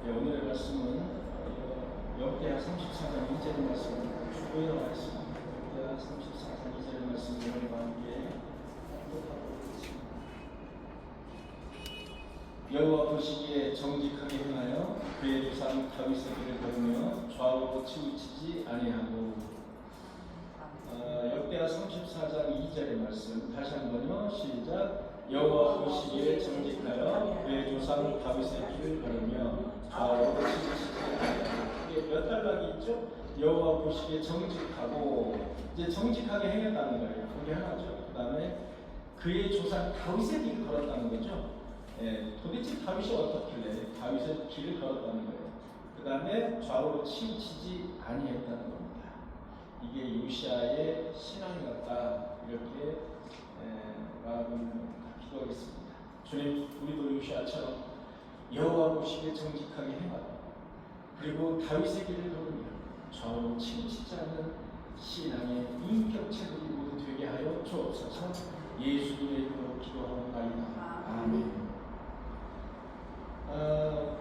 오늘의 말씀은 역대하 34장 2절 말씀 주보에 나와 있습니다. 역대하 34장 2절 말씀 여러분과 함께 합독하도록 하겠습니다. 여호와 보시기에 정직하게 행하여 그의 조상 다윗의 길을 걸으며 좌우로 치우치지 아니하고. 역대하 34장 2절의 말씀 다시 한번요. 시작. 여호와 보시기에 정직하여 그의 조상 다윗의 길을 걸으며 좌우로 치우치지 아니하고. 이게 몇 단락이 있죠? 여호와 보시기에 정직하고, 이제 정직하게 행했다는 거예요. 그게 하나죠. 그 다음에 그의 조상 다윗의 길을 걸었다는 거죠. 도대체 다윗이 어떻길래 다윗의 길을 걸었다는 거예요. 그 다음에 좌우로 치우치지 아니했다는 겁니다. 이게 요시야의 신앙이었다, 이렇게 마음을 기도하겠습니다. 주님, 우리도 요시야처럼 여호와 보시기에 정직하게 행하고, 그리고 다윗의 길을 걸으며 좌우로 치우치지 않는 신앙의 인격체들이 모두 되게 하여 주옵소서. 예수님의 이름으로 기도하옵나이다. 아멘.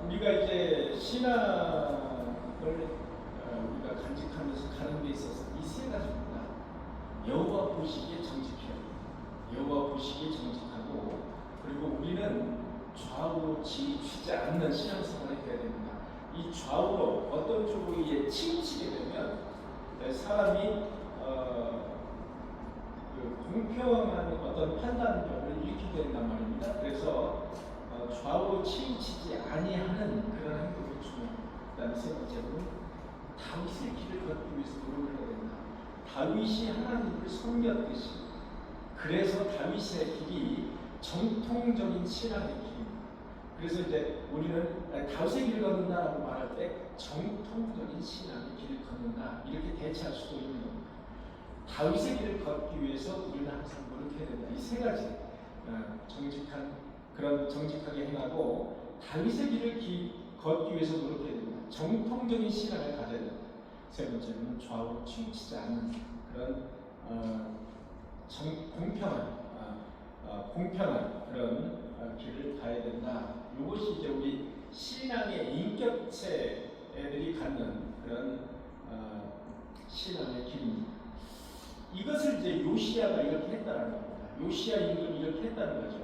우리가 이제 신앙을 우리가 간직하면서 가는 데 있어서 이 세 가지입니다. 여호와 보시기에 정직해요. 여호와 보시기에 정직하고, 그리고 우리는 좌우로 치우치지 않는 신앙생활이 되어야 됩니다. 이 좌우로 어떤 쪽으로 치우치게 되면 사람이 공평한 어떤 판단력을 잃게 된단 말입니다. 그래서 좌우로 치우치지 아니하는 그런 행동이 중요합니다. 그 다음에 세 번째로는 다윗의 길을 걷기 위해서 노력을 해야 된다. 다윗이 하나님을 섬겼듯이, 그래서 다윗의 길이 정통적인 신앙의 길입니다. 그래서 이제 우리는 다윗의 길을 걷는다라고 말할 때 정통적인 신앙의 길을 걷는다, 이렇게 대체할 수도 있는 겁니다. 다윗의 길을 걷기 위해서 우리는 항상 노력해야 된다. 이 세 가지, 정직하게 행하고, 다윗의 길을 걷기 위해서 노력해야 됩니다. 정통적인 신앙을 가져야 된다. 세 번째는 좌우로 치우치지 않는 그런 공평한 그런 길을 가야 된다. 이것이 이제 우리 신앙의 인격체들이 갖는 그런 신앙의 길입니다. 이것을 이제 요시야가 이렇게 했다는 겁니다. 요시야 임금이 이렇게 했다는 거죠.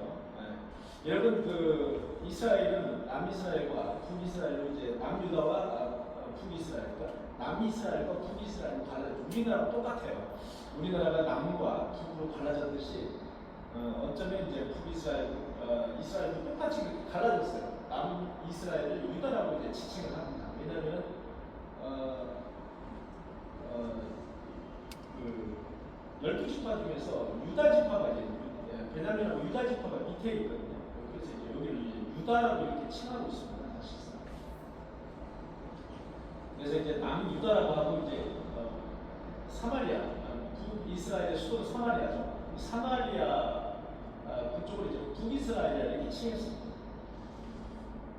여러분, 이스라엘은 남이스라엘과 북이스라엘로, 이제 남유다와 북이스라엘과 남이스라엘과 북이스라엘로 갈라져. 우리나라랑 똑같아요. 우리나라가 남과 북으로 갈라졌듯이 어쩌면 이제 북이스라엘, 이스라엘도 똑같이 갈라졌어요. 남이스라엘을 유다라고 이제 지칭을 합니다. 왜냐하면 12지파 중에서 유다 지파가 이제 베냐민하고 유다 지파가 밑에 있거든요. 그래서 이제 여기를 이제 유다라고 이렇게 칭하고 있습니다. 사실상. 그래서 이제 남유다라고 하고, 이제 사마리아, 북이스라엘의 수도는 사마리아죠. 사마리아 그쪽으로 이제 북이스라엘이라 이렇게 칭했습니다.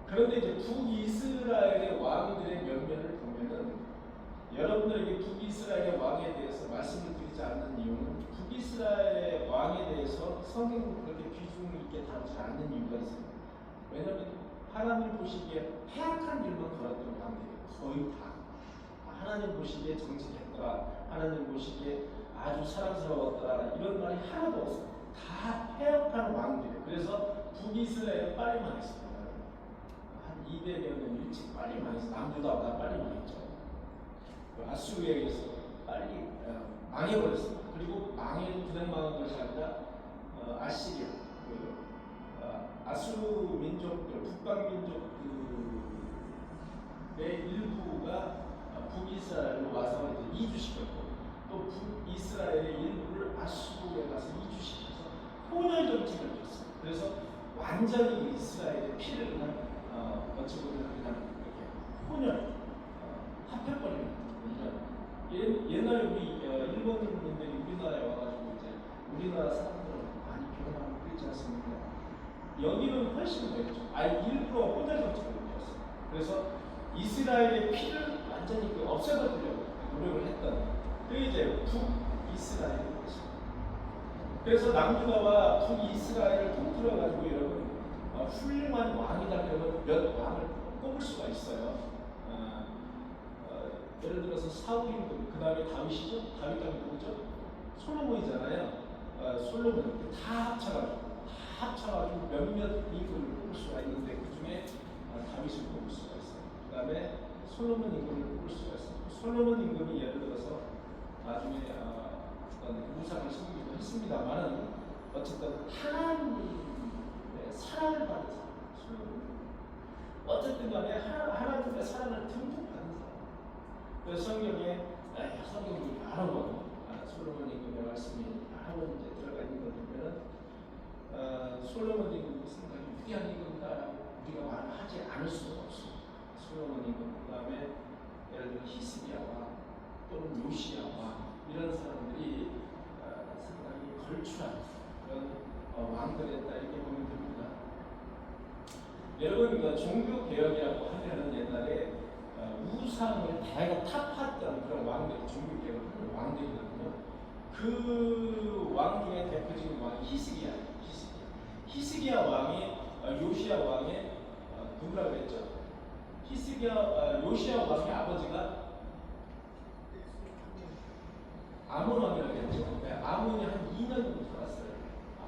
그런데 이제 북이스라엘의 왕들의 면면을 보면은, 여러분들에게 북이스라엘의 왕에 대해서 말씀을 드리지 않는 이유는, 북이스라엘의 왕에 대해서 성경은 그렇게 비중 있게 다루지 않는 이유가 있습니다. 왜냐하면 하나님 보시기에 패악한 길만 걸었던 왕들이에요. 거의 다. 하나님 보시기에 정직했더라, 하나님 보시기에 아주 사랑스러웠더라, 이런 말이 하나도 없어요. 다 패악한 왕들이에요. 그래서 북이스라엘은 빨리 망했습니다. 한 200여 년 일찍 빨리 망했어요. 남유다보다 빨리 망했죠. 아수르에 의해서 빨리 망해버렸습니다. 그리고 망해도 그냥 망한 것이 아니라 아시리아, 아수르 민족들, 북방 민족들의 일부가 북이스라엘로 와서 이제 이주시켰고, 또 북이스라엘의 일부를 아수르에 가서 이주시켜서 혼혈 정책을 폈어요. 그래서 완전히 이스라엘의 피를 그냥 어찌 보면 그냥 이렇게 혼혈 합해버립니다. 옛날에 우리 일본인들이 우리나라에 와가지고 이제 우리나라 사람들은 많이 변화하고 그랬지 않습니까? 여기는 훨씬 더 했죠. 일부러 혼혈 정책을 폈어요. 그래서 이스라엘의 피를 완전히 없애버리려고 노력을 했던, 그게 이제 북이스라엘이었습니다. 그래서 남유다와 북이스라엘을 통틀어가지고 여러분, 훌륭한 왕이다 그러면 몇 왕을 꼽을 수가 있어요. 예를 들어서 사울 임금, 그 다음에 다윗이죠. 다윗 다음에 누구죠? 솔로몬이잖아요. 솔로몬 다 합쳐가지고 몇몇 임금을 꼽을 수가 있는데 그 중에 다윗을 꼽을 수가 있어요. 그 다음에 솔로몬 임금을 꼽을 수가 있어요. 솔로몬 임금이 예를 들어서 나중에 어떤 우상을 섬기기도 했습니다만은 어쨌든 하나님의 사랑을 받은 사람, 솔로몬. 어쨌든 간에 하나님의 사랑을 듬뿍 받은 사람. 그래서 성경에 성경이 여러 번 솔로몬 임금의 말씀이 여러 번 이제 들어가 있는 걸 보면은 솔로몬 임금 상당히 위대한 임금이다라고 우리가 말하지 않을 수가 없습니다. 솔로몬 임금, 그 다음에 예를 들어 히스기야와 또는 요시야와 이런 사람들이 상당히 걸출한 그런 왕들이었다 이렇게 보면 됩니다. 여러분, 종교 개혁이라고 하면은 옛날에 우상을 대거 타파했던 그런 왕들, 종교 개혁을 하는 왕들이거든요. 그 왕 중에 대표적인 왕이 히스기야예요. 히스기야 왕이 요시야 왕의 누구라고 했죠? 요시야 왕의 아버지가 아몬 왕이라고 했죠. 네, 아몬이 한 2년 정도 살았어요.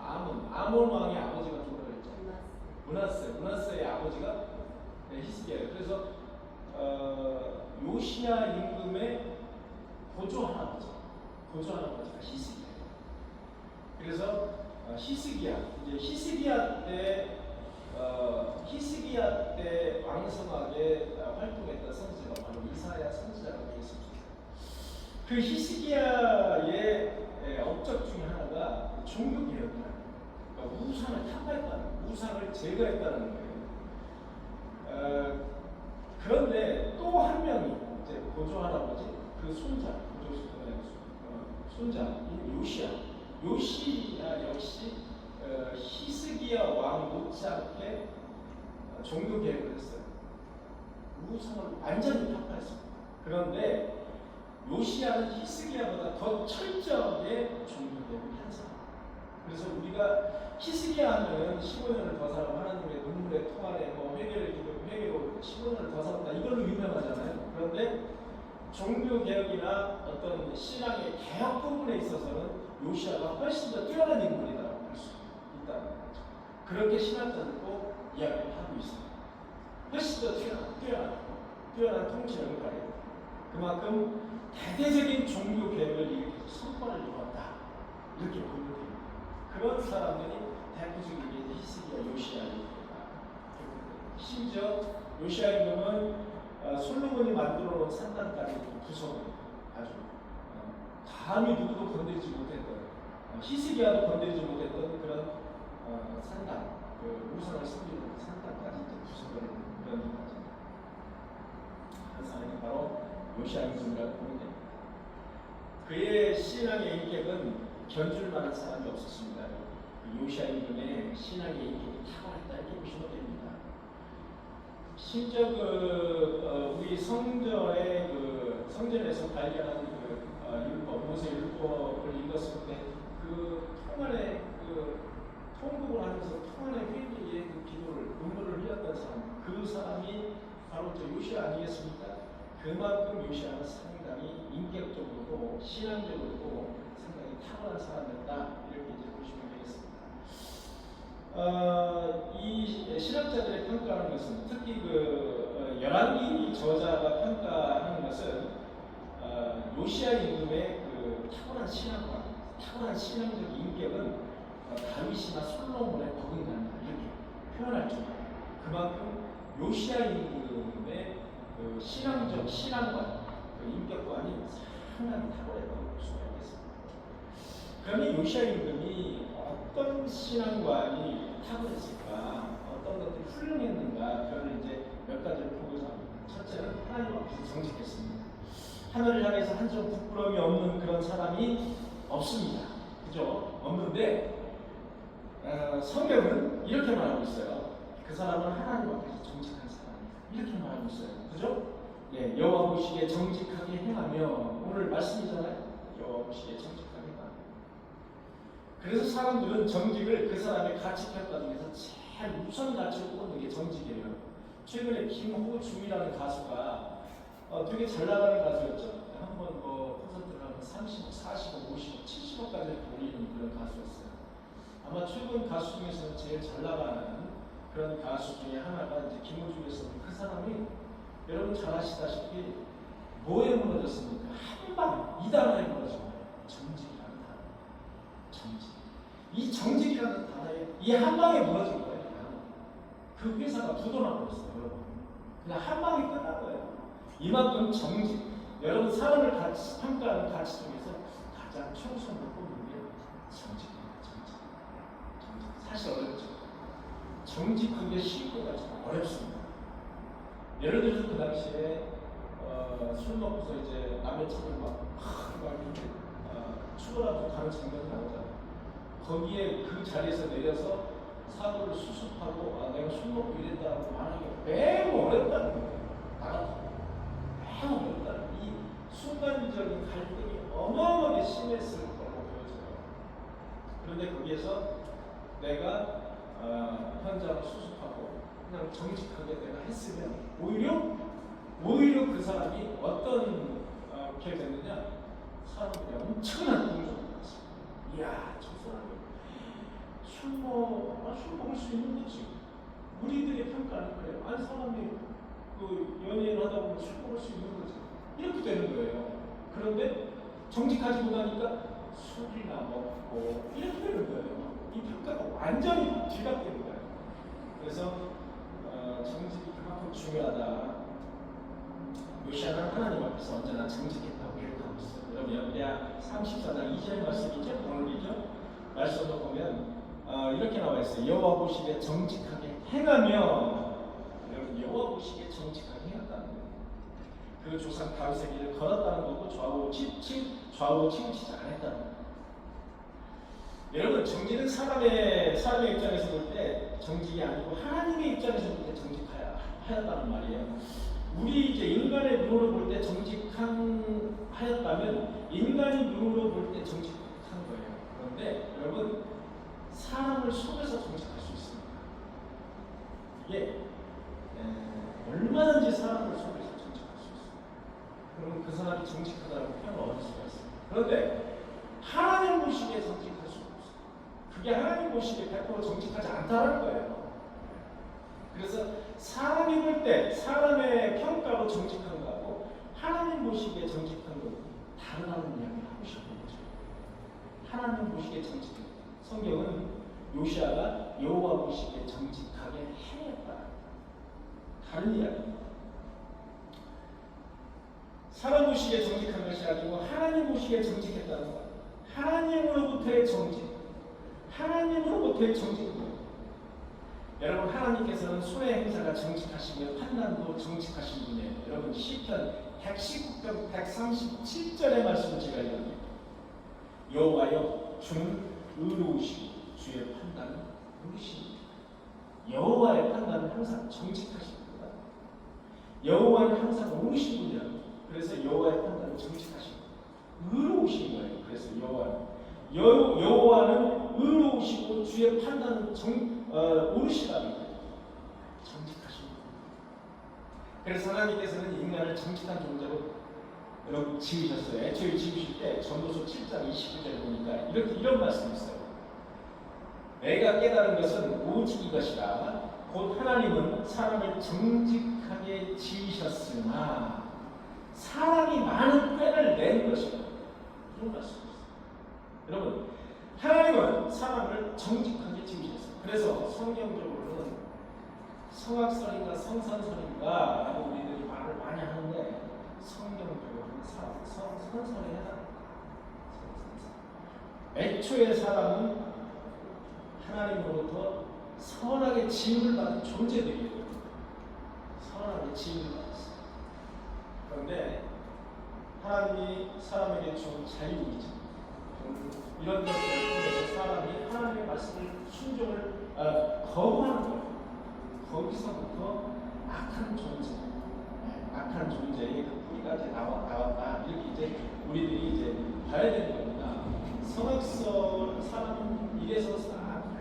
아몬 왕의 아버지가 누구라고 했죠? 문하세의 아버지가 히스기야예요. 그래서 요시야 임금의 고조 할아버지가 히스기야예요. 그래서 히스기야 때 왕성하게 활동했던 선지자가 바로 이사야 선지자라고 되겠습니다. 그 히스기야의 업적 중에 하나가 종교 개혁이라는 거예요. 그러니까 우상을 타파했다는, 우상을 제거했다는 거예요. 그런데 또 한 명이 이제 고조 할아버지 그 손자인 요시야 역시 히스기야 왕 못지않게 종교 개혁을 했어요. 우상을 완전히 타파했습니다. 그런데 요시야는 히스기야보다 더 철저하게 종교 개혁을 한 사람. 그래서 우리가 히스기야 하면 15년을 더 살아 하나님의 눈물의 통 안에 회개로 15년을 더 살았다 이걸로 유명하잖아요. 그런데 종교 개혁이나 어떤 신앙의 개혁 부분에 있어서는 요시야가 훨씬 더 뛰어난 인물이라고 할 수 있다는 거죠. 그렇게 신학자는 또 이야기를 하고 있습니다. 훨씬 더 뛰어난 통치력을 발휘했다. 그만큼 대대적인 종교 개혁을 일으켜서 성과를 이루었다. 이렇게 보면 됩니다. 그런 사람들이 대표적인 히스기야, 요시야입니다. 심지어 요시야 임금은 솔로몬이 만들어 놓은 산당까지 구성을 아주 감히 누구도 건드리지 못했던 히스기야도 건드리지 못했던 그런 산당, 그 우상을 섬기는 산당까지 구성을 했는 그런 인물입니다. 그 사람이 바로 요시야 임금이라고 보면 됩니다. 그의 신앙의 인격은 견줄 만한 사람이 없었습니다. 요시야 임금의 신앙의 인격이 탁월했다 이렇게 보시면 됩니다. 심지어 우리 성전에서 발견한 율법, 모세 율법을 읽었을 때 그 통안에 통곡을 하면서 통안의 회개의 그 기도를 눈물을 흘렸던 사람, 그 사람이 바로 저 요시야 아니겠습니까? 그만큼 요시야는 상당히 인격적으로도 신앙적으로도 상당히 탁월한 사람이었다 이렇게 이제 보시면 되겠습니다. 이 신학자들의 평가하는 것은 특히 열왕기 저자가 평가하는 것은 요시야 임금의 그 탁월한 신앙과 탁월한 신앙적 인격은 다윗이나 솔로몬의 버금간다 이렇게 표현할 정도로 그만큼 요시야 임금의 그 신앙적 신앙관, 그 인격관이 상당히 탁월했다고 볼 수가 있겠습니다. 그러면 요시야 임금이 어떤 신앙관이 탁월했을까, 어떤 것들이 훌륭했는가, 그걸 이제 몇 가지를 보고자 합니다. 첫째는 하나님 앞에서 정직했습니다. 하늘을 향해서 한 점 부끄러움이 없는 그런 사람이 없습니다. 그죠? 없는데 성경은 이렇게 말하고 있어요. 그 사람은 하나님 앞에서 정직한 사람이에요. 이렇게 말하고 있어요. 그죠? 예, 여호와 보시기에 정직하게 행하며, 오늘 말씀이잖아요. 여호와 보시기에 정직하게 행하며. 그래서 사람들은 정직을 그 사람의 가치 평가 중에서 제일 우선 가치로 꼽는 게 정직이에요. 최근에 김호중이라는 가수가 되게 잘 나가는 가수였죠. 한번 뭐 콘서트를 하면 30억, 40억, 50억, 70억까지 돌리는 그런 가수였어요. 아마 최근 가수 중에서는 제일 잘 나가는 그런 가수 중에 하나가 이제 김호중이었는데 그 사람이 여러분 잘 아시다시피 뭐에 무너졌습니까? 한방 이 단어에 무너진 거예요. 정직이라는 단어. 정직. 이 정직이라는 단어에 이 한방에 무너진 거예요. 그 회사가 부도나 버렸어요. 여러분. 그냥 한방에 끝난 거예요. 이만큼 정직. 여러분 사람을 평가하는 가치 중에서 가장 최우선으로 꼽는 게 정직입니다. 정직. 사실 어렵죠. 정직한 게 쉽고가 좀 어렵습니다. 예를 들어서 그 당시에 술 먹고서 이제 남의 차를 막 이렇게 추월하고 가는 장면이 나오잖아요. 거기에 그 자리에서 내려서 사고를 수습하고 내가 술 먹고 이랬다고 말하기가 매우 어렵다는 거예요. 매우 어렵다는 이 순간적인 갈등이 어마어마하게 심했을 거라고 보여져요. 그런데 거기에서 내가 현장을 수습하고 그냥 정직하게 내가 했으면 오히려 그 사람이 어떤 게 됐느냐, 사람들이 엄청난 동조를 받았어요. 이야, 저 사람이 술 먹을 수 있는 거지. 우리들의 평가는 그래요. 아니 사람이 그 연예인 하다 보면 술 먹을 수 있는 거지. 이렇게 되는 거예요. 그런데 정직하지 못하니까 술이나 먹고 이렇게 되는 거예요. 이 평가가 완전히 뒤바뀌는 거예요. 그래서 정직이 그만큼 중요하다. 요시아는 하나님 앞에서 언제나 정직했다고 기록하고 있어요. 여러분 여기야 34장 2절 말씀이죠. 오늘이죠. 말씀을 보면 이렇게 나와 있어요. 여호와 보시기에 정직하게 행하며, 여러분 여호와 보시기에 정직하게 행했다는 거예요. 그 조상 다윗의 길을 걸었다는 거고 좌우 치우치지 않았다는 거예요. 여러분 정직은 사람의 입장에서 볼 때 정직이 아니고 하나님의 입장에서 볼 때 정직하였다는 말이에요. 우리 이제 인간의 눈으로 볼 때 정직하였다면 인간의 눈으로 볼 때 정직한 거예요. 그런데 여러분 사람을 속여서 정직할 수 있습니다. 이게 얼마든지 사람을 속여서 정직할 수 있어요. 그러면 그 사람이 정직하다고 표현을 얻을 수가 있어요. 그런데 하나님 보시기에 정직할 수 없어요. 그게 하나님 보시기에 100% 정직하지 않다는 거예요. 그래서 사람이 볼 때 사람의 평가로 정직한 거하고 하나님 보시기에 정직한 거 다르다는 이야기를 하고 싶은 거죠. 하나님 보시기에 정직한 거. 성경은 요시아가 여호와 보시기에 정직하게 행했다. 다른 이야기입니다. 사람 보시기에 정직한 것이 아니고 하나님 보시기에 정직했다는 것. 하나님으로부터의 정직. 하나님으로부터의 정직입니다. 여러분 하나님께서는 손의 행사가 정직하시며 판단도 정직하신 분이에요. 여러분 시편 119편 137절의 말씀을 제가 읽어드립니다. 여호와여 주는 의로우시고 주의 판단은 옳으십니다. 여호와의 판단은 항상 정직하십니다. 여호와는 항상 옳으신 분이라고. 그래서 여호와의 판단은 정직하십니다. 의로우신 거예요. 그래서 여호와는 의로우시고 주의 판단은 옳으시다는 거예요. 정직하십니다. 그래서 하나님께서는 인간을 정직한 존재로 여러분 지으셨어요. 애초에 지으실 때 전도서 7장 29절 보니까 이런 말씀이 있어요. 내가 깨달은 것은 오직 이것이라 곧 하나님은 사람을 정직하게 지으셨으나 사람이 많은 꾀를 낸 것이다. 이런 말씀이 있어요. 여러분 하나님은 사람을 정직하게 지으셨어요. 그래서 성경적으로는 성악설인가 성선설인가 라고 우리들이 말을 많이 하는데 성경적으로는 성선설에 해당합니다. 애초에 사람은 하나님으로부터 선하게 지음을 받은 존재들이에요. 선하게 지음을 받았어요. 그런데 하나님이 사람에게 준 자유이죠. 이런 것들을 통해서 사람이 하나님의 말씀을 순종을 거부하는 거예요. 거기서부터 악한 존재의 그 뿌리가 이제 나왔다. 이렇게 이제 우리들이 이제 봐야 되는 겁니다. 성악설 사람은 이래서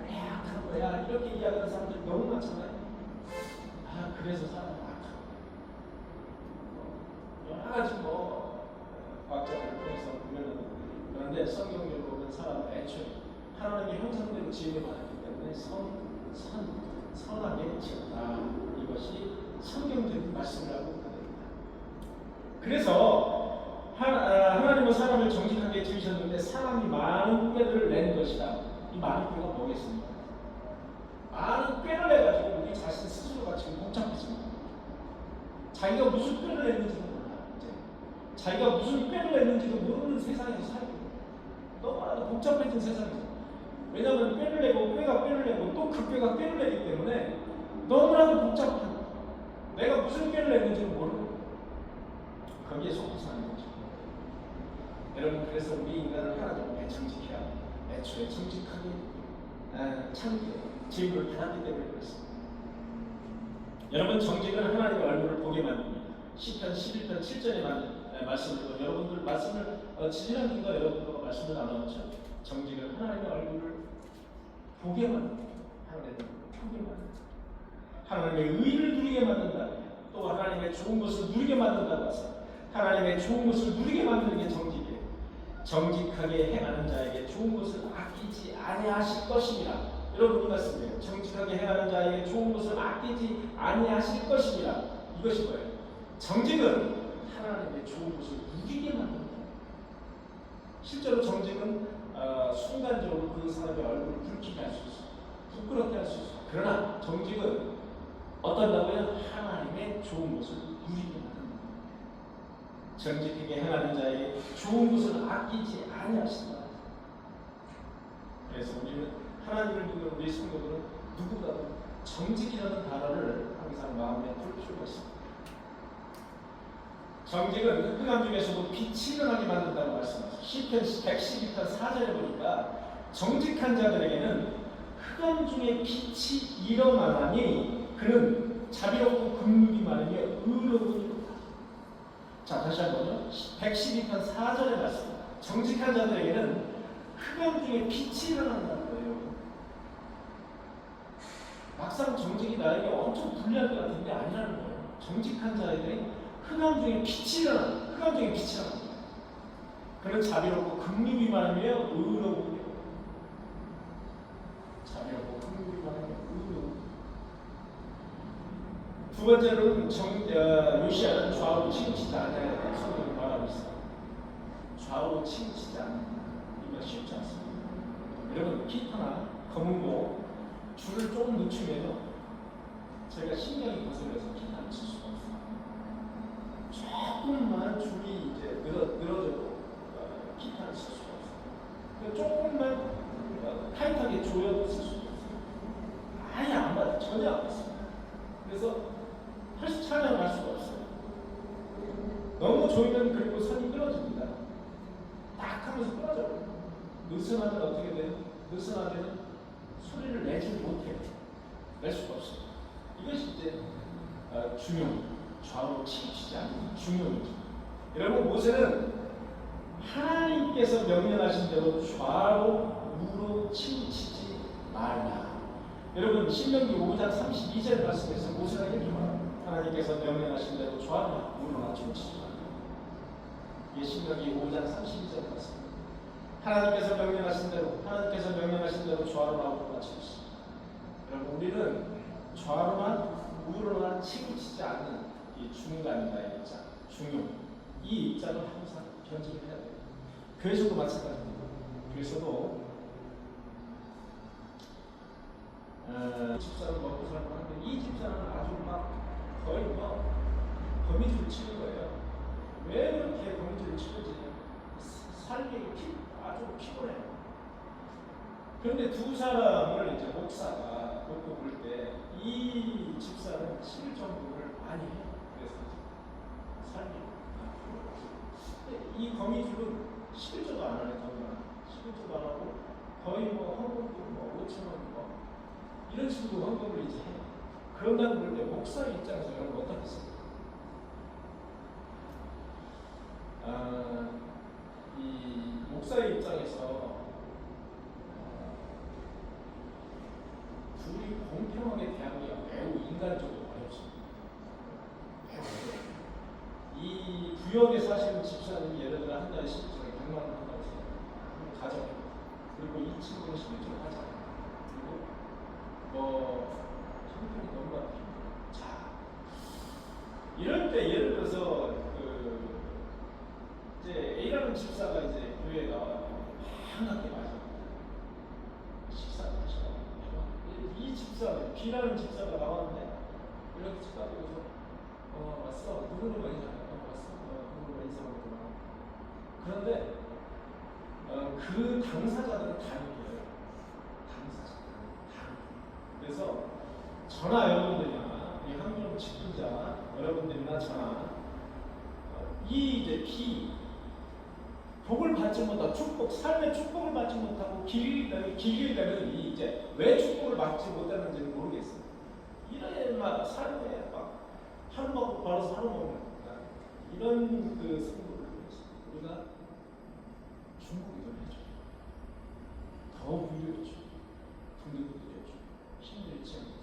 악한 거야 이렇게 이야기하는 사람들이 너무 많잖아요. 그래서 사람은 악하고 여러 가지 과학자들을 통해서 보면은 그런데 성경적으로 보면 사람은 애초에 하나님의 형상대로 지음을 받았기 때문에 선하게 지었다. 이것이 성경적인 말씀이라고 합니다. 그래서 하나님은 사람을 정직하게 지으셨는데 사람이 많은 꾀를 낸 것이다. 이 많은 꾀가 뭐겠습니까? 많은 꾀를 내가지고 우리 자신 스스로가 지금 복잡해집니다. 자기가 무슨 꾀를 냈는지도 몰라. 이제 자기가 무슨 꾀를 냈는지도 모르는 세상에서 살고 너무나도 복잡해진 세상에서. 왜냐하면 꾀를 내고 꾀가 꾀를 내고 또 그 꾀가 꾀를 내기 때문에 너무나도 복잡한 내가 무슨 꾀를 냈는지도 모르고 거기에 속고 사는 거죠. 여러분 그래서 우리 인간은 하나님께 정직해야 애초에 정직하게 지음을 받았기 때문에 그렇습니다. 여러분 정직은 하나님의 얼굴을 보게 만듭니다. 시편 11편 7절에 말씀을 여러분들 말씀을 지지난 주가 여러분들과 말씀을 나눴죠. 정직은 하나님의 얼굴을 보게 만듭니다. 하나님의 얼굴을 보게 만듭니다. 하나님의 의를 누리게 만든다. 또 하나님의 좋은 것을 누리게 만든다고 해서 하나님의 좋은 것을 누리게 만드는 게 정직이에요. 정직하게 행하는 자에게 좋은 것을 아끼지 아니하실 것입니다. 여러분 이 말씀이에요. 정직하게 행하는 자에게 좋은 것을 아끼지 아니하실 것입니다. 이것이 뭐예요? 정직은 하나님의 좋은 것을 누리게 만든다. 실제로 정직은 순간적으로 그 사람의 얼굴을 붉히게 할 수 있어요. 부끄럽게 할 수 있어요. 그러나 정직은 어떤다고요? 하나님의 좋은 것을 누리게 만든다. 정직하게 행하는 자에게 좋은 것을 아끼지 아니하신다. 그래서 우리는 하나님을 믿는 우리 성도들은 누구보다도 정직이라는 단어를 항상 마음에 둘 필요가 있습니다. 정직은 흑암 중에서도 빛이 일어나게 만든다고 말씀하셨습니다. 시편 112편 4절에 보니까 정직한 자들에게는 흑암 중에 빛이 일어나니 그는 자비롭고 긍휼이 많으며 의로우니라. 자 다시 한번요. 112편 4절의 말씀. 정직한 자들에게는 흑암 중에 빛이 일어난다는 거예요. 막상 정직이 나에게 엄청 불리할 것 같은데 아니라는 거예요. 정직한 자에게 흑암 중에 빛이 일어난다. 흑암 중에 빛이 일어난다. 그는 자비롭고 긍휼이 많으며 의로우니라. 자비롭고 긍휼이 많으며 의로우니라. 두 번째로는 요시아는 좌우로 치우치지 않아야 성경을 말하고 있습니다. 좌우로 치우치지 않는다. 이건 쉽지 않습니다. 여러분 기타나 검은고 줄을 조금 늦추면요 저희가 신경이 거슬려서 기타를 칠 수가 없어요. 조금만 줄이 이제 늘어져도 기타를 칠 수가 없어요. 조금만 타이트하게 조여도 쓸 수가 없어요. 아예 안 맞아요. 전혀 안 맞습니다. 그래서 찬양을 할 수가 없어요. 너무 조이면 그리고 선이 끊어집니다. 딱 하면서 끊어져요. 느슨하면 어떻게 돼요? 느슨하면 소리를 내지 못해요. 낼 수가 없어요. 이것이 이제 중용, 좌우로 치우치지 않는 중용이죠. 여러분 모세는 하나님께서 명령하신 대로 좌우, 우로 치우치지 말라. 여러분 신명기 5장 32절 말씀에서 모세가 이렇게 말합니다. 하나님께서 명령하신 대로 좌우나 우로나 치우치지 말라. 이게 신명기 5장 32절 말씀입니다. 하나님께서 명령하신 대로 좌우나 우로나 치우치지. 여러분 우리는 좌우나 우로나 치우치지 않는 이 중간자의 입장, 중용. 이 입장을 항상 견지를 해야 돼요. 교회에서도 마찬가지입니다. 교회에서도 집사를 먹고 살고 하는데 이 집사는 아주 막 거의 거미줄 치는 거예요. 왜 그렇게 거미줄을 치는지 살기 아주 피곤해요. 그런데 두 사람을 이제 목사가 놓고 볼 때 이 집사는 11정도를 많이 해요. 그래서 살기 이 거미줄은 11조도 안 하네. 11조도 안 하고 거의 헌금도 5,000원 이런 식으로 헌금을 이제 해요. 그런다고 볼 때 목사의 입장에서 여러분 어떻겠습니까? 이 목사의 입장에서 둘이 공평하게 대하기가 매우 인간적으로 어렵습니다. 구역에 사시는 집사님이 예를 들어 한 달에 실제로 100만 원 한다고 해요. 가정. 그리고 2층 공식을 좀 하자. 그리고 형편이 너무 나쁘죠. 자, 이럴 때 예를 들어서 이제 A라는 집사가 이제 교회에 나와요. 한학기 맞아. 식사를 하시고 이 집사는 B라는 집사가 나왔는데 이렇게 집사들에서 왔어. 누구는 많이 잘했다. 왔어. 누구는 많이 잘했구나. 그런데 그 당사자들은 다른 거예요. 당사자. 그래서 저나 여러분들이나 이 한국 직분자 여러분들이나 저나 이 이제 B 복을 받지 못하고 축복, 삶의 축복을 받지 못하고 길이 되면 이 이제 왜 축복을 받지 못하는지는 모르겠어요. 이래 막 삶에 막 하루 먹고 벌어서 하루 먹는 이런 그 승부를 우리가 중국이 좀 해줘. 더 위로해줘. 분들도 해줘. 힘을 잃지 않으세요.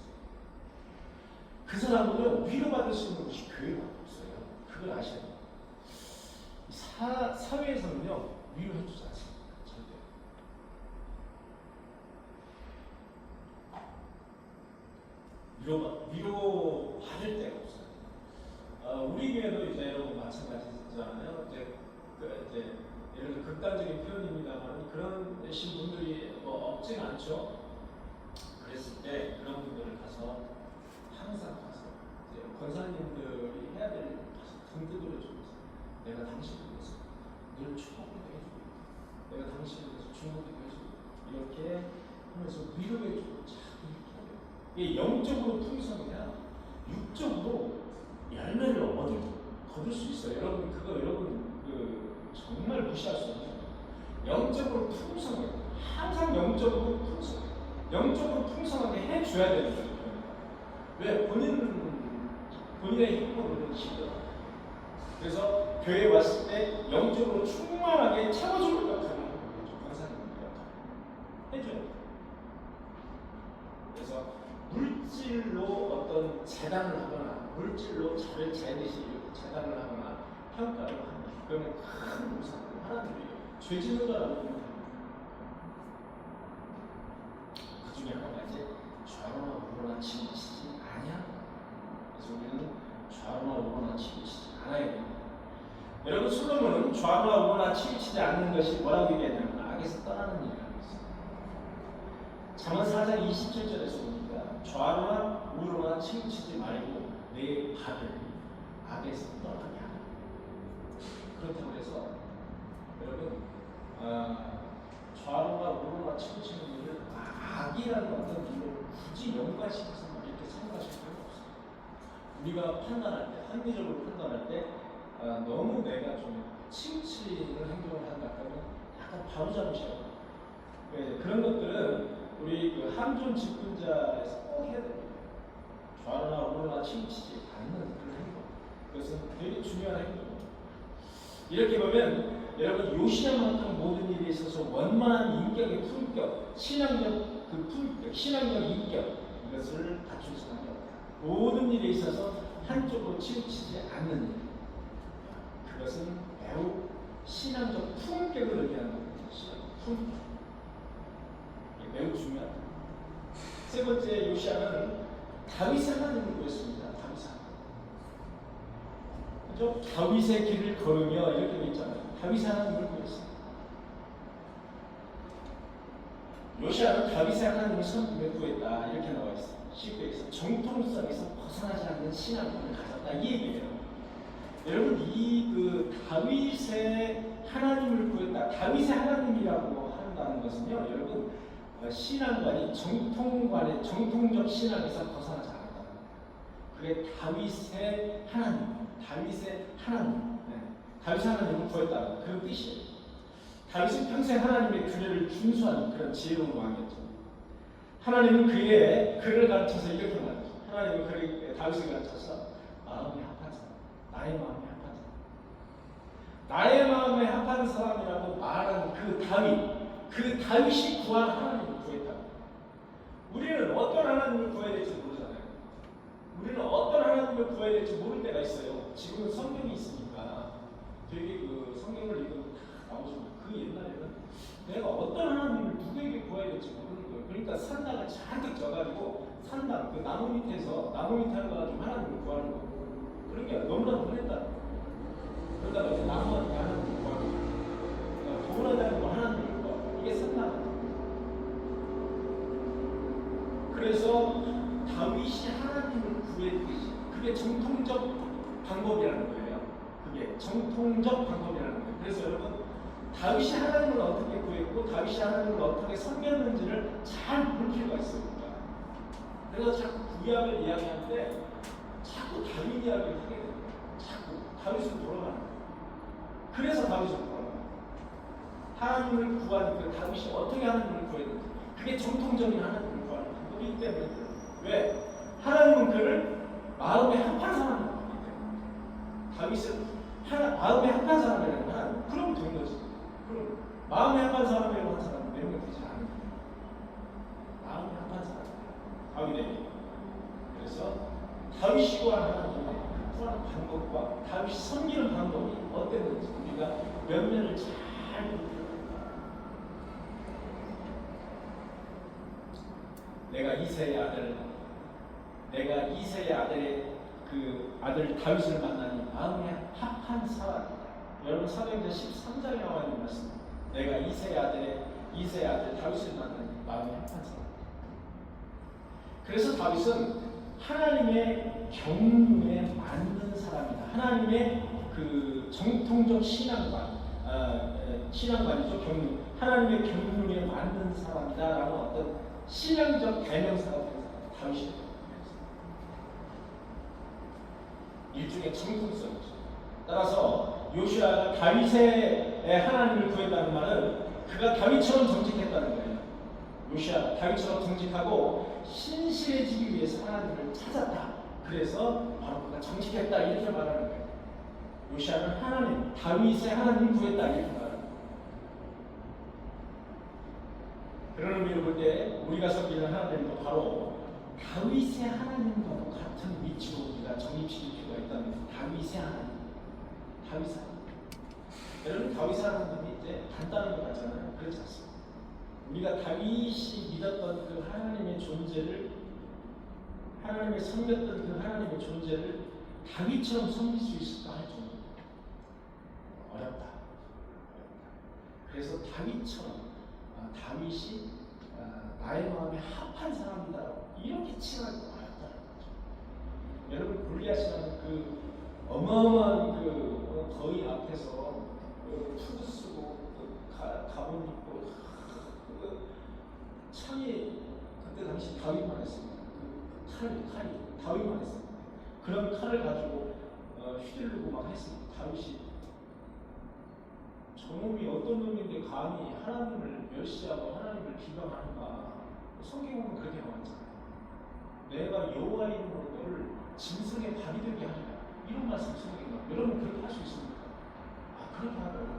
그 사람은 위로받을 수 있는 곳이 교회가 없어요. 그걸 아셔야 돼요. 사회에서는요 위로해주지 않습니다. 절대. 위로받을 데가 없어요. 우리 교회도 이제 여러분 마찬가지잖아요. 이제 예를 들어 극단적인 표현입니다만 그런 분들이 없진 않죠. 그랬을 때 그런 분들을 가서 항상 가서 이제 권사님들이 해야 될 일을 가서 등 두드려주면서 내가 당신을 위해서 늘 축복도 해주고 내가 당신을 위해서 중보도 해주고 이렇게 하면서 위로해주고 참 이렇게 해요. 이게 영적으로 풍성해야 육적으로 열매를 거둘 수 있어요. 여러분 정말 무시할 수 없는 영적으로 풍성해요. 항상 영적으로 풍성해요. 영적으로 풍성하게 해줘야 되는 거예요. 왜? 본인의 힘으로는 힘들어요. 그래서 교회에 왔을 때 영적으로 충만하게 채워줄 역할을 하는 거죠. 권사님의 역할 해줘야 돼요. 그래서 물질로 어떤 재단을 하거나 물질로 자를 재듯이 재단을 하거나 평가를 하거나 그러면 큰 무상을 하나님이 죄짓는 거라고 생각합니다. 그 중에 하나가 이제 좌로나 우로나 치우치지 아니야. 그래서 우리는 좌로나 우로나 치우치지 않아야 됩니다. 여러분 솔로몬은 좌로나 우로나 치우치지 않는 것이 뭐라고 얘기했냐면 악에서 떠나는 일이라고 했습니다. 잠언 4장 27절에서 보니까 좌로나 우로나 치우치지 말고 내 발을 악에서 떠나게 하라. 그렇다고 해서 여러분 좌로나 우로나 치우치는 일을 악이라는 어떤 일로 굳이 연관시켜서 이렇게 생각하실 필요가 없어요. 우리가 판단할 때, 합리적으로 판단할 때 너무 내가 좀 치우치는 행동을 한다 그러면 약간 바로잡으셔야 돼요. 그런 것들은 우리 그 함존 직분자에서 꼭 해야 됩니다. 좌로나 우로나 치우치지 않는 그런 행동. 그것은 되게 중요한 행동입니다. 이렇게 보면 여러분 요시야만큼 모든 일에 있어서 원만한 인격의 품격, 신앙적 그 품격, 신앙적 인격 이것을 갖출 수밖에 없다. 모든 일에 있어서 한쪽으로 치우치지 않는 일. 그것은 매우 신앙적 품격을 의미하는 겁니다. 신앙적 품격. 이게 매우 중요하다. 세 번째 요시야는 다윗의 하나님을 구했습니다. 그죠? 다윗의 길을 걸으며 이렇게 되어 있잖아요. 다윗의 하나님을 구했습니다. 요시야는 다윗의 하나님을 섬기며 구했다 이렇게 나와 있어요. 10배에서 정통성에서 벗어나지 않는 신앙을 가졌다 이 얘기예요. 여러분 이 다윗의 하나님을 구했다. 다윗의 하나님이라고 한다는 것은요, 여러분 신앙관이 정통적 신앙에서 벗어나지 않았다. 그게 다윗의 하나님. 다윗의 하나님을 구했다. 그런 뜻이에요. 다윗은 평생 하나님의 규례를 준수하는 그런 지혜로운 왕이었죠. 하나님은 그를 가르쳐서 이렇게 말했죠. 하나님은 다윗을 가르쳐서 마음이 합한 사람, 나의 마음에 합한 사람이라고 말하는 그 다윗이 구한 하나님을 구했다. 우리는 어떤 하나님을 구해야 될지 모르잖아요. 우리는 어떤 하나님을 구해야 될지 모를 때가 있어요. 지금은 성경이 있으니까 되게 그 성경을 읽으면 나오지만 그 옛날에는 내가 어떤 하나님을 누구에게 구해야 될지 모르는 거예요. 그러니까 산당을 잔뜩 져가지고 산당 그 나무 밑에 가가지고 하나님을 구하는 거. 그런 게 너무나 흔했다. 그러다가 이제 나무한테 하나님을 구하고, 그러니까 돌아다니고 하나님을 구하고, 이게 산당. 그래서 다윗이 하나님을 구했듯이 그게 정통적 방법이라는 거예요. 그게 정통적 방법이라는 거예요. 그래서 여러분 다윗이 하나님을 어떻게 구했고 다윗이 하나님을 어떻게 섬겼는지를 잘 볼 필요가 있습니다. 그래서 자꾸 구약을 이야기할 때 자꾸 다윗 이야기를 하게 됩니다. 자꾸 다윗으로 돌아가는 거예요. 그래서 다윗으로 돌아가는 거예요. 하나님을 구하는 그 다윗이 어떻게 하나님을 구했는지 그게 정통적인 하나님을 구하는 방법이기 때문에 그래요. 왜? 하나님은 그를 마음에 합한 사람을 보기 때문에 다윗은 마음에 합한 사람이라는 하나님 그러면 된 거지. 그럼 마음에 합한 사람이라고 한 사람은 명령되지 않은 거예요. 마음에 합한 사람 다윗에게. 그래서 다윗이 구한 하나님의 구하는 방법과 다윗이 섬기는 방법이 어땠는지 우리가 면면을 잘 볼 필요가 있다. 내가 이새의 아들의 그 아들 다윗을 만나니 마음에 합한 사람이다. 여러분 사도행전 13장에 나와 있는 말씀. 내가 이새의 아들 다윗을 만나니 마음에 합한 사람. 그래서 다윗은 하나님의 경륜에 맞는 사람이다. 하나님의 그 정통적 신앙관이죠. 경륜. 하나님의 경륜에 맞는 사람이다라는 어떤 신앙적 대명사가 되는 다윗이 일종의 정통성이죠. 따라서 요시아가 다윗의 하나님을 구했다는 말은 그가 다윗처럼 정직했다는 거예요. 요시아가 다윗처럼 정직하고 신실해지기 위해서 하나님을 찾았다. 그래서 바로 그가 정직했다 이렇게 말하는 거예요. 요시아는 다윗의 하나님을 구했다 이렇게 말하는 거예요. 그런 의미로 볼 때 우리가 섬기는 하나님도 바로 다윗의 하나님과도 같은 위치로 우리가 정립시킬 필요가 있다면 다윗의 하나님. 여러분 다윗의 하나님이 이제 간단한 것 같잖아요. 그렇지 않습니다. 우리가 다윗이 믿었던 그 하나님의 존재를 하나님의 섬겼던 그 하나님의 존재를 다윗처럼 섬길 수 있을까 할 정도로 어렵다. 그래서 다윗처럼 다윗이 나의 마음에 합한 사람이다 이렇게 칭하기 어렵다는 거죠. 여러분 골리앗이라는 그 어마어마한 그 거인 앞에서 투구 쓰고 가본 입고 창이 그때 당시 다윗만 했습니다. 그 칼이 다윗만 했습니다. 그런 칼을 가지고 휘두르고 막 했습니다. 다윗이 저놈이 어떤 놈인데 감히 하나님을 멸시하고 하나님을 비방하는가. 성경은 그렇게 나왔잖아요. 내가 여호와 이름으로 너를 짐승의 밥이 되게 하리라. 이런 말씀 성경에 나와요. 여러분 그렇게 할 수 있습니까? 그렇게 하더라고요.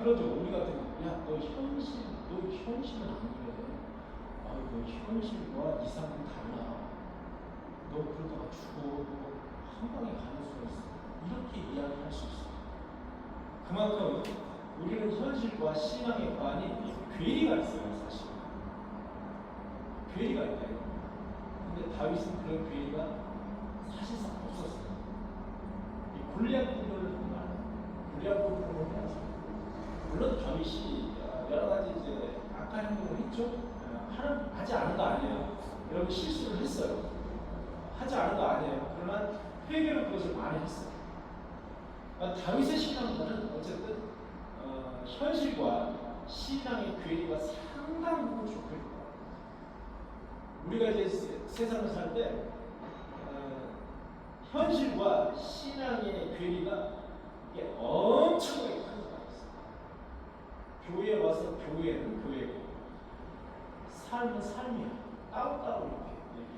그러죠. 우리 같은 경우 너 현실은 안 그래. 너 현실과 이상은 달라. 너 그러다가 죽어. 한 방에 가는 수가 있어. 이렇게 이야기할 수 있어요. 그만큼 우리는 현실과 신앙의 관이 괴리가 있어요. 사실 괴리가 있다. 근데 다윗은 그런 괴리가 사실상 없었어요. 이 골리앗 부분을 보면 물론 다윗이 여러 가지 이제 악한 행동을 했죠. 하지 않은 거 아니에요. 여러분 실수를 했어요. 하지 않은 거 아니에요. 그러나 회개로 그것을 많이 했어요. 다윗의 신앙은 어쨌든 현실과 신앙의 괴리가 상당 부분 좁혀 있다. 우리가 이제 세상을 살 때 현실과 신앙의 괴리가 이게 엄청나게 큰 수가 있어요. 교회에 와서 교회는 교회고 삶은 삶이야. 따로따로 이렇게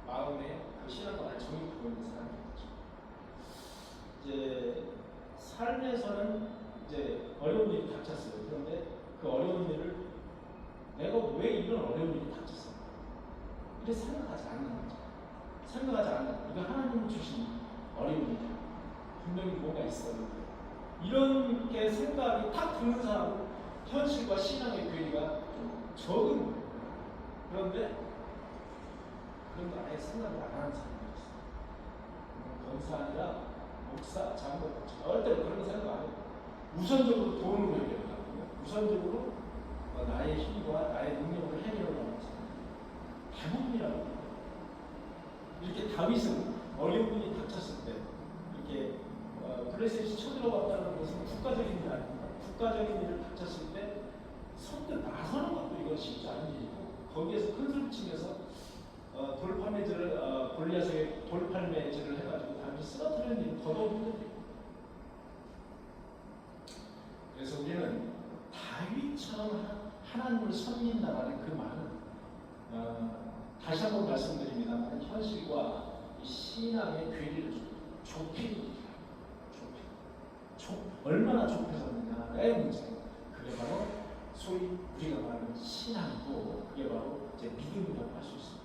마음에 그 신앙관을 정립하고 있는 사람이죠. 이제 삶에서는 이제 어려운 일이 닥쳤어요. 그런데 그 어려운 일을 내가 왜 이런 어려운 일이 닥쳤을까? 이렇게 생각하지 않는 거죠. 이거 하나님이 주신 어려운 일이야. 분명히 뭔가 있어요. 이렇게 생각이 탁 드는 사람은 현실과 신앙의 괴리가 좀 적은 거예요. 그런데 그런 거 아예 생각을 안 하는 사람이 있어요. 권사 아니라 목사, 장로, 절대로 그런 거 생각 안 해요. 우선적으로 돈으로 해결하거든요. 우선적으로 나의 힘과 나의 능력으로 해결하는 사람 대부분이라고 해요. 이렇게 다윗은 어려움이 닥쳤을 때 이렇게 블레셋이 쳐들어왔다는 것은 국가적인 일 아닙니다. 국가적인 일을 닥쳤을 때 선뜻 나서는 것도 이건 쉽지 않은 일이고 거기에서 큰 소리 치면서 돌팔매질을 골리앗에게 돌팔매질을 해가지고 다윗이 쓰러뜨리는 일은 더더욱 힘든 일입니다. 그래서 우리는 다윗처럼 하나님을 섬긴다라는 그 말은 다시 한번 말씀드립니다만 현실과 이 신앙의 괴리를 좁히는 얼마나 좁혀졌느냐의 문제예요. 그게 바로 소위 우리가 말하는 신앙이고 그게 바로 이제 믿음이라고 할 수 있습니다.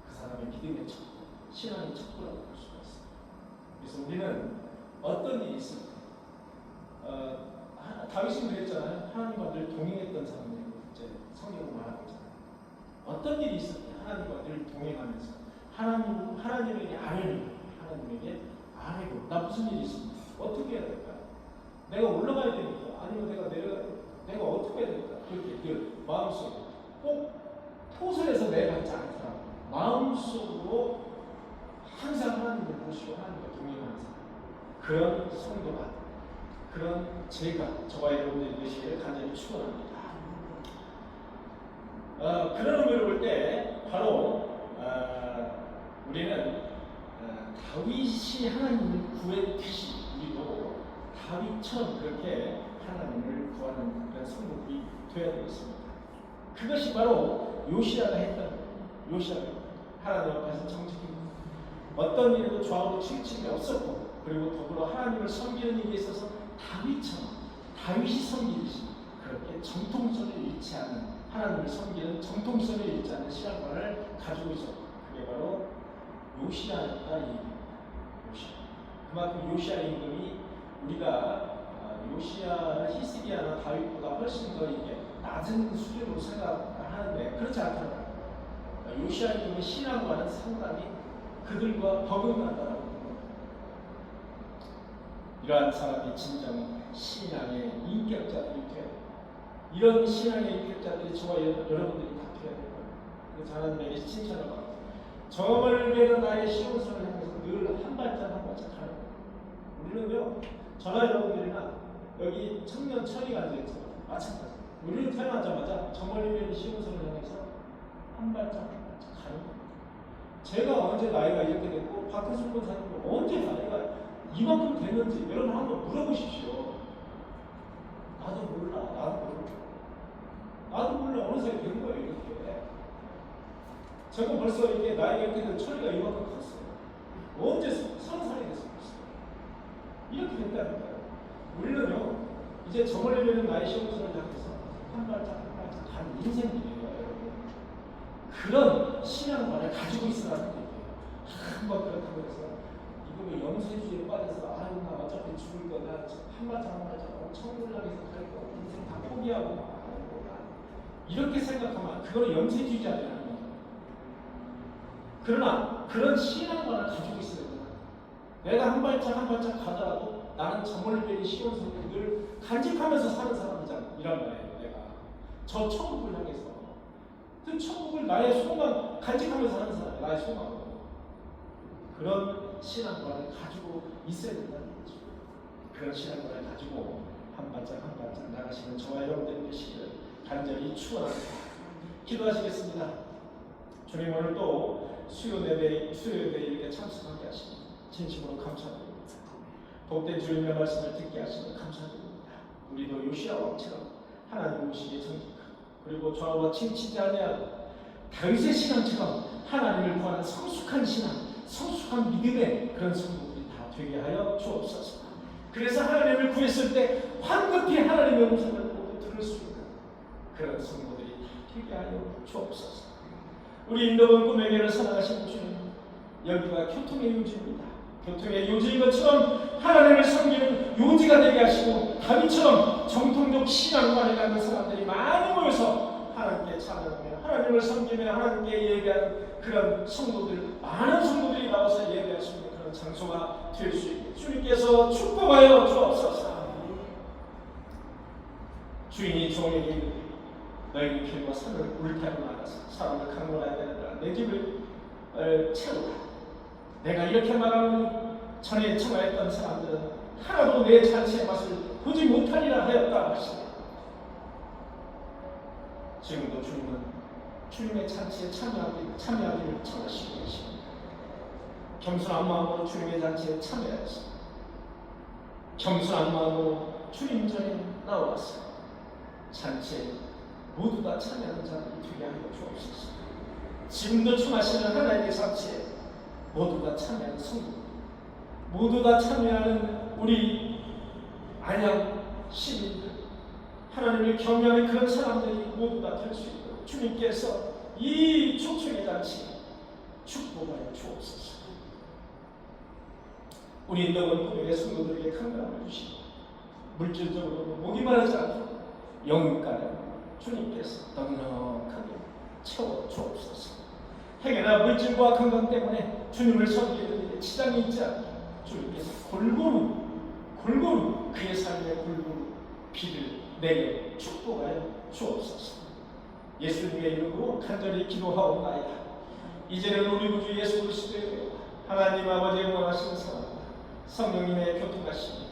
그 사람의 믿음의 척도, 신앙의 척도라고 할 수가 있습니다. 그래서 우리는 어떤 일이 있을 때 다윗이 그랬잖아요. 하나님과 늘 동행했던 사람이라고 이제 성경으로 말하고 있잖아요. 어떤 일이 있을 때 하나님과 늘 동행하면서 하나님에게 아뢰고 나 무슨 일이 있습니까? 어떻게 해야 될까요? 내가 올라가야 되니까 아니면 내가 내려가야 되니까 내가 어떻게 해야 될까? 그렇게 늘 마음속에 꼭 포설에서 내받지 않더라도 마음속으로 항상 하나님을 보시고 하나님과 동행하는 사람 그런 성도가 그런 제가 저와 여러분들이 되시기를 간절히 축원합니다. 그런 의미로 볼 때 바로 우리는 다윗이 하나님을 구했듯이 우리도 다윗처럼 그렇게 하나님을 구하는 그런 성도들이 되어야 되겠습니다. 그것이 바로 요시야가 했던 요시야가 하나님 앞에서 정직히 어떤 일에도 좌우로 치우침이 없었고 그리고 더불어 하나님을 섬기는 일에 있어서 다윗이 섬기듯이 그렇게 정통성을 잃지 않는 하나님을 섬기는 정통성을 잃지 않는 신앙관을 가지고 있었고 그게 바로 요시야였다 이 얘기입니다. 그만큼 요시야 임금이 우리가 요시야나 히스기야나 다윗보다 훨씬 더 이게 낮은 수준으로 생각하는데 그렇지 않다는 요시야 임금의 신앙과는 상당히 그들과 버금간다라고 합니다. 이러한 사람이 진정 신앙의 인격자들이 돼요. 이런 신앙의 인격자들이 저와 여러분들이 다 돼야 돼요. 하나님에게 칭찬을 받고 정을 베는 나의 시온산을 향해서 늘 한 발짝 한 발짝 가는 거예요. 우리는요, 저나 여러분들이나 여기 청년 철이가 앉아있잖아요. 마찬가지. 우리는 태어나자마자 정을 베는 시온산을 향해서 한 발짝 한 발짝 가는 거예요. 제가 언제 나이가 이렇게 됐고 박태순 권사님도 언제 나이가 이만큼 됐는지 여러분 한번 물어보십시오. 나도 몰라. 어느 새에 된 거예요 이렇게. 제가 벌써 이게 나이가 이렇게 된 철이가 이만큼 컸어요. 언제 30살이 됐어요. 이렇게 됐다니까요. 우리는요 이제 저물리는 나의 시험선을 향해서 한 발짝 가는 인생이에요 여러분. 그런 신앙관을 가지고 있으라는 얘기예요. 한번 그렇다고 해서 이거 왜 영세주의에 빠져서 아유 나 어차피 죽을 거다 한 발짝 천국을 향해서 갈 거 인생 다 포기하고 이렇게 생각하면 그거는 영세주의자라는 거예요. 그러나 그런 신앙관을 가지고 있어야 돼요. 내가 한 발짝 가더라도 나는 저물리는 시온선을 늘 간직하면서 사는 사람이잖아. 이란 말이에요. 내가 저 천국을 향해서 그 천국을 나의 소망 간직하면서 사는 사람이야. 나의 소망. 그런 신앙관을 가지고 있어야 된다는 거죠. 그런 신앙관을 가지고 한 발짝 나가시는 저와 여러분들 되시기를 간절히 축원합니다. 기도하시겠습니다. 주님 오늘 또 수요 예배에 이렇게 참석하게 하시니 진심으로 감사드립니다. 복된 주님의 말씀을 듣게 하시니 감사드립니다. 우리도 요시야 왕처럼 하나님 오시기에 정직하고 그리고 좌우와 치우치지 아니하고 다윗의 신앙처럼 하나님을 구하는 성숙한 신앙, 성숙한 믿음의 그런 성도들이 다 되게 하여 주옵소서. 그래서 하나님을 구했을 때 황급히 하나님의 음성을 모두 들을 수 있는 그런 성도들이 다 되게 하여 주옵소서. 우리 인도본 꿈에게를 사랑하시는 주님, 여기가 교통의 요지입니다. 교통의 요지인 것처럼 하나님을 섬기는 요지가 되게 하시고, 다윗처럼 정통적 신앙관을 갖는 사람들이 많이 모여서 하나님께 찬양하며 하나님을 섬기며 하나님께 예배하는 그런 성도들, 많은 성도들이 나와서 예배할 수 있는 그런 장소가 될 수 있게 주님께서 축복하여 주옵소서. 주인이 종에게 이르되 너희는 길과 산을 울타리로 나가서 사람을 강론하야 되느라 내 집을 채우라. 내가 이렇게 말하노니 전에 청하였던 사람들은 하나도 내 잔치의 맛을 보지 못하리라 하였다 하시네. 지금도 주님은 주님의 잔치에 참여하기를 청하시고 계십니다. 겸손한 마음으로 주님의 잔치에 참여하였습니다. 겸손한 마음으로 주님 전에 나와서 잔치에 모두 다 참여하는 자들이 되게 하여 주옵소서. 지금도 청하시는 하나님의 잔치에 모두 다 참여하는 성도, 모두 다 참여하는 우리 안양 시민들, 하나님을 경외하는 그런 사람들이 모두 다 될 수 있도록 주님께서 이 촉촉의 잔치 축복하여 주옵소서. 우리 인도원 교회 성도들에게 강건함을 주시고 물질적으로 목이 마르지 않고 영육간에 주님께서 넉넉하게 채워 주옵소서. 행여나 물질과 건강 때문에 주님을 섬기는 일에 지장이 있지 않게 주님께서 골고루 그의 삶의 골고루 비를 내려 축복하여 주옵소서. 예수님의 이름으로 간절히 기도하옵나이다. 이제는 우리 구주 예수 그리스도의 하나님 아버지의 원하시는 사랑과 성령님의 교통하심이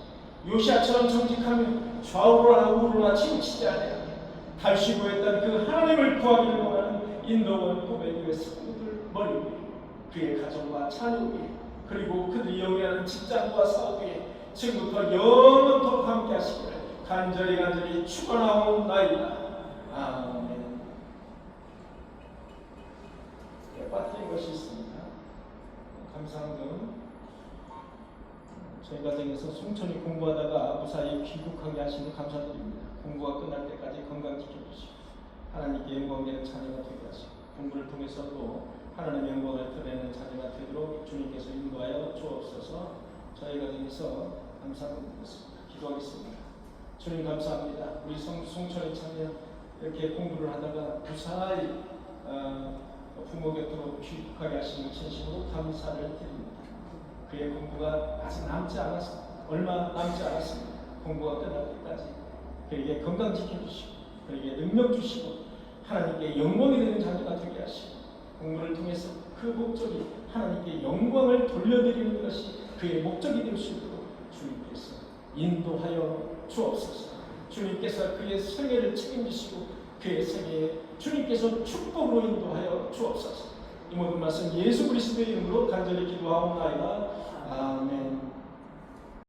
요시아처럼 정직하며 좌우로나 우로나 치우치지 아니하며 달시고했던 그 하나님을 구하기를 원하는 인도원 고백교회 성도들 머리 위에, 그의 가정과 자녀 위에, 그리고 그들이 영위하는 직장과 사업 위에 지금부터 영원토록 함께 하시기를 간절히 축원하옵나이다. 아멘. 빠뜨린 것이 있습니다. 감사함은 저희 가정에서 송천이 공부하다가 무사히 귀국하게 하시니 감사드립니다. 공부가 끝날 때까지 건강 지켜주시고 하나님께 영광되는 자녀가 되게 하시고 공부를 통해서도 하나님의 영광을 드러내는 자녀가 되도록 주님께서 인도하여 주옵소서. 저희 가정에서 감사드리겠습니다. 기도하겠습니다. 주님 감사합니다. 우리 송천이 자녀 이렇게 공부를 하다가 무사히 부모 곁으로 귀국하게 하시는 진심으로 감사를 드립니다. 그의 공부가 아직 남지 않았습니다. 얼마 남지 않았습니다. 공부가 끝날 때까지 그에게 건강 지켜주시고 그에게 능력 주시고 하나님께 영광이 되는 자녀가 되게 하시고 공부를 통해서 그 목적이 하나님께 영광을 돌려드리는 것이 그의 목적이 될 수 있도록 주님께서 인도하여 주옵소서. 주님께서 그의 생애를 책임지시고 그의 생애에 주님께서 축복으로 인도하여 주옵소서. 이 모든 말씀 예수 그리스도의 이름으로 간절히 기도하옵나이다. 아멘.